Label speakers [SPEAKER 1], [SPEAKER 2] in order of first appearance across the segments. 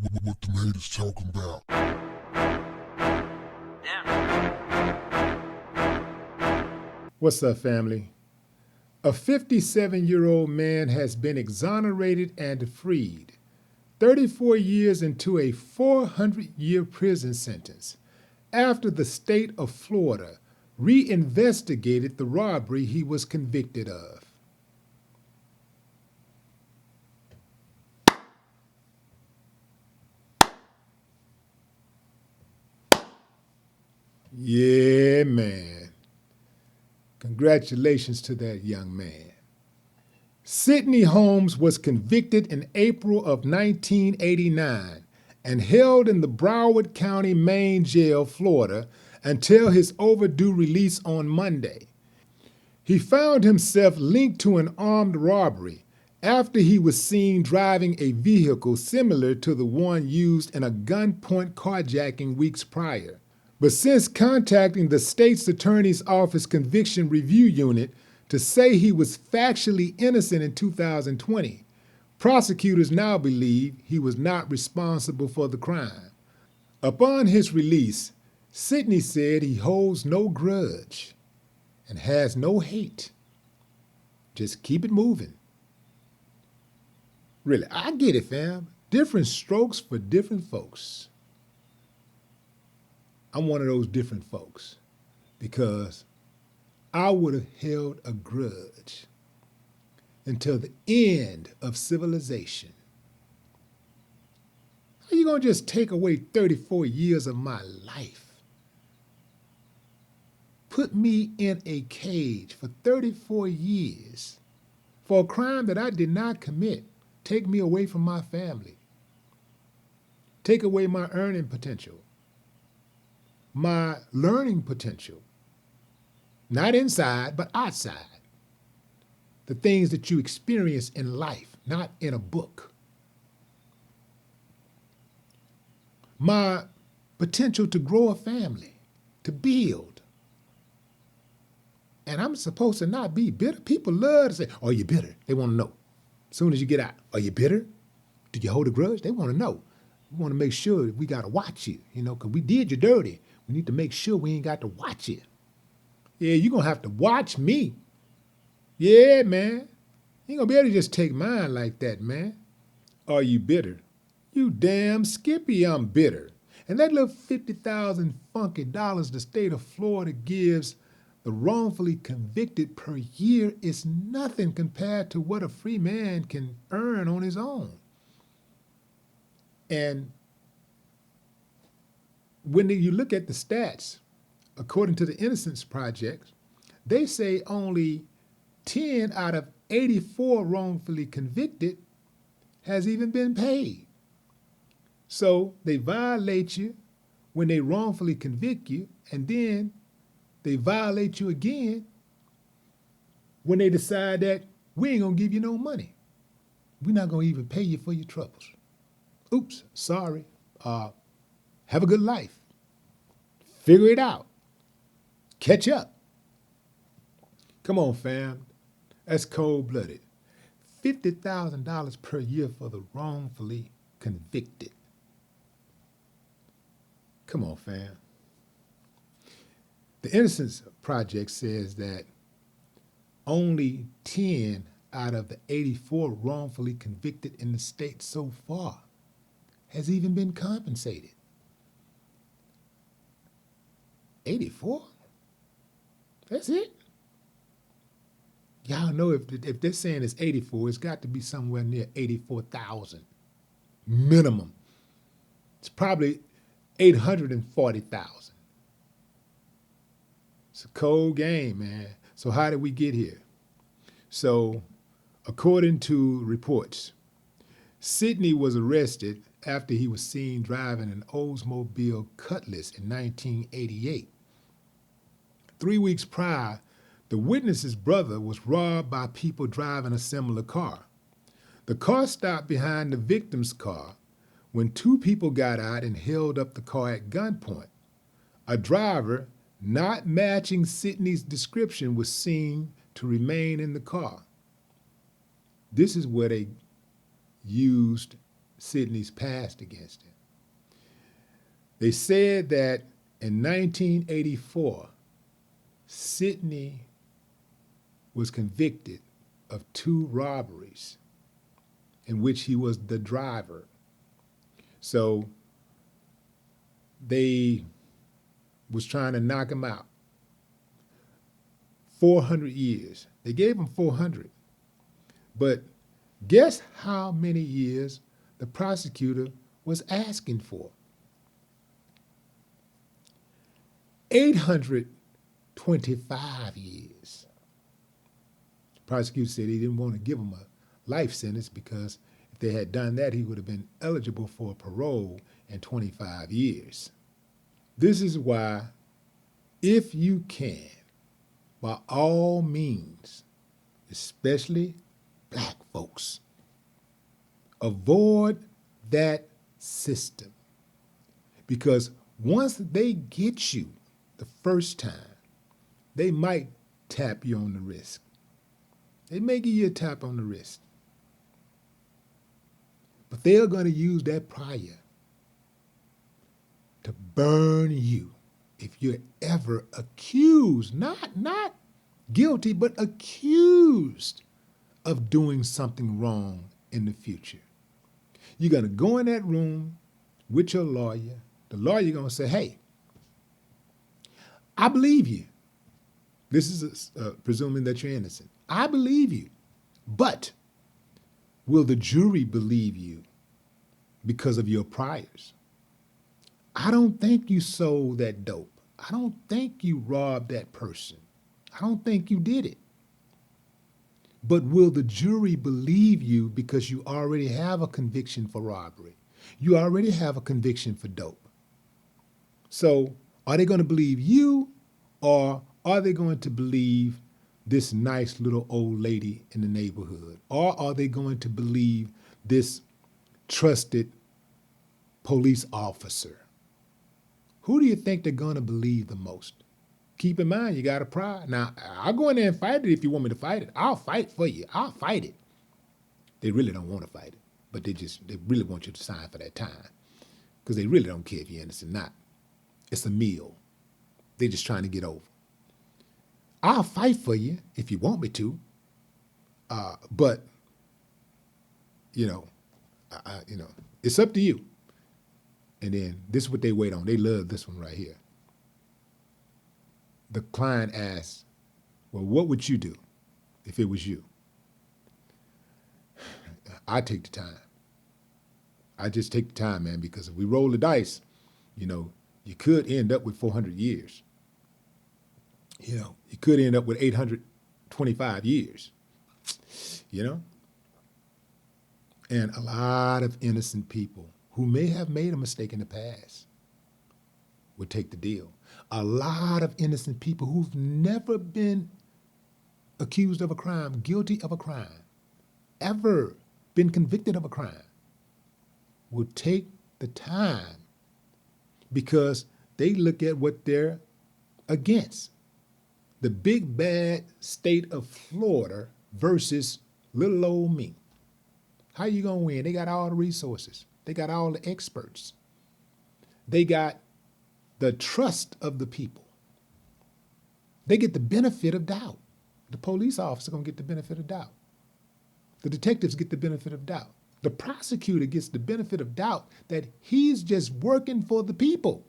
[SPEAKER 1] What the haters talking about?
[SPEAKER 2] What's up, family? A 57-year-old man has been exonerated and freed 34 years into a 400-year prison sentence after the state of Florida reinvestigated the robbery he was convicted of. Yeah, man. Congratulations to that young man. Sidney Holmes was convicted in April of 1989 and held in the Broward County Main Jail, Florida, until his overdue release on Monday. He found himself linked to an armed robbery after he was seen driving a vehicle similar to the one used in a gunpoint carjacking weeks prior. But since contacting the state's attorney's office conviction review unit to say he was factually innocent in 2020, prosecutors now believe he was not responsible for the crime. Upon his release, Sidney said he holds no grudge and has no hate. Just keep it moving. Really, I get it, fam. Different strokes for different folks. I'm one of those different folks because I would have held a grudge until the end of civilization. How you gonna just take away 34 years of my life? Put me in a cage for 34 years for a crime that I did not commit. Take me away from my family. Take away my earning potential, my learning potential. Not inside, but outside. The things that you experience in life, not in a book. My potential to grow a family, to build. And I'm supposed to not be bitter. People love to say, "Are you bitter?" They want to know. As soon as you get out, "Are you bitter? Do you hold a grudge?" They want to know. We want to make sure we got to watch you, because we did you dirty. We need to make sure we ain't got to watch you. Yeah, you're going to have to watch me. Yeah, man. You ain't going to be able to just take mine like that, man. Are you bitter? You damn Skippy, I'm bitter. And that little 50,000 funky dollars the state of Florida gives the wrongfully convicted per year is nothing compared to what a free man can earn on his own. And when you look at the stats, according to the Innocence Project, they say only 10 out of 84 wrongfully convicted has even been paid. So they violate you when they wrongfully convict you, and then they violate you again when they decide that we ain't gonna give you no money. We're not gonna even pay you for your troubles. Oops, sorry. Have a good life. Figure it out. Catch up. Come on, fam. That's cold-blooded. $50,000 per year for the wrongfully convicted. Come on, fam. The Innocence Project says that only 10 out of the 84 wrongfully convicted in the state so far has even been compensated. 84? That's it? Y'all know if they're saying it's 84, it's got to be somewhere near 84,000 minimum. It's probably 840,000. It's a cold game, man. So how did we get here? So, according to reports, Sidney was arrested after he was seen driving an Oldsmobile Cutlass in 1988. 3 weeks prior, the witness's brother was robbed by people driving a similar car. The car stopped behind the victim's car when two people got out and held up the car at gunpoint. A driver not matching Sidney's description was seen to remain in the car. This is where they used Sidney's past against him. They said that in 1984, Sidney was convicted of 2 robberies in which he was the driver. So they was trying to knock him out. 400 years. They gave him 400. But guess how many years the prosecutor was asking for? 825 years. The prosecutor said he didn't want to give him a life sentence because if they had done that, he would have been eligible for parole in 25 years. This is why, if you can, by all means, especially black folks, avoid that system. Because once they get you the first time, they might tap you on the wrist. They may give you a tap on the wrist. But they're going to use that prior to burn you if you're ever accused, not guilty, but accused of doing something wrong in the future. You're going to go in that room with your lawyer. The lawyer going to say, hey, I believe you. This is presuming that you're innocent. I believe you. But will the jury believe you because of your priors? I don't think you sold that dope. I don't think you robbed that person. I don't think you did it. But will the jury believe you because you already have a conviction for robbery? You already have a conviction for dope. So are they going to believe you, or are they going to believe this nice little old lady in the neighborhood? Or are they going to believe this trusted police officer? Who do you think they're going to believe the most? Keep in mind, you got a pride. Now, I'll go in there and fight it if you want me to fight it. I'll fight for you. I'll fight it. They really don't want to fight it, but they really want you to sign for that time because they really don't care if you're innocent or not. It's a meal. They're just trying to get over. I'll fight for you if you want me to, but it's up to you. And then this is what they wait on. They love this one right here. The client asks, well, what would you do if it was you? I take the time. I just take the time, man, because if we roll the dice, you could end up with 400 years. You could end up with 825 years, And a lot of innocent people who may have made a mistake in the past would take the deal. A lot of innocent people who've never been accused of a crime, guilty of a crime, ever been convicted of a crime, will take the time because they look at what they're against. The big bad state of Florida versus little old me. How you gonna win? They got all the resources. They got all the experts. They got the trust of the people. They get the benefit of doubt. The police officer gonna get the benefit of doubt. The detectives get the benefit of doubt. The prosecutor gets the benefit of doubt that he's just working for the people.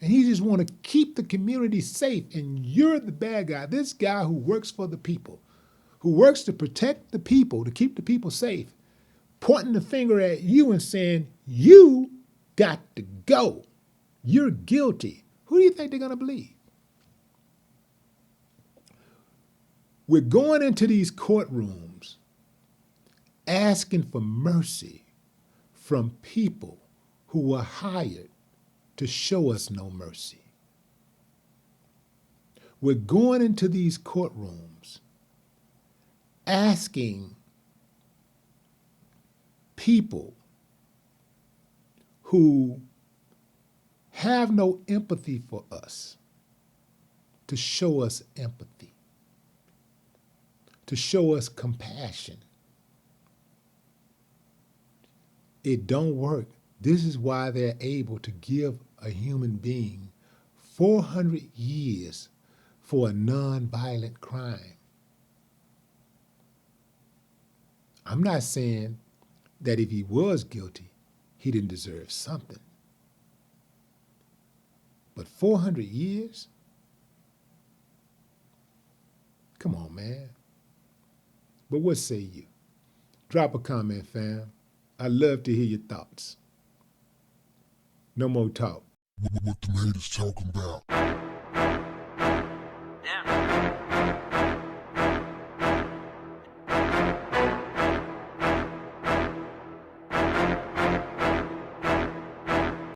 [SPEAKER 2] And he just want to keep the community safe. And you're the bad guy. This guy who works for the people, who works to protect the people, to keep the people safe, pointing the finger at you and saying, you got to go. You're guilty. Who do you think they're going to believe? We're going into these courtrooms asking for mercy from people who were hired to show us no mercy. We're going into these courtrooms asking people who have no empathy for us to show us empathy, to show us compassion. It don't work. This is why they're able to give a human being 400 years for a non-violent crime. I'm not saying that if he was guilty, he didn't deserve something. But 400 years? Come on, man. But what say you? Drop a comment, fam. I'd love to hear your thoughts. No more talk.
[SPEAKER 1] What the haters talking about?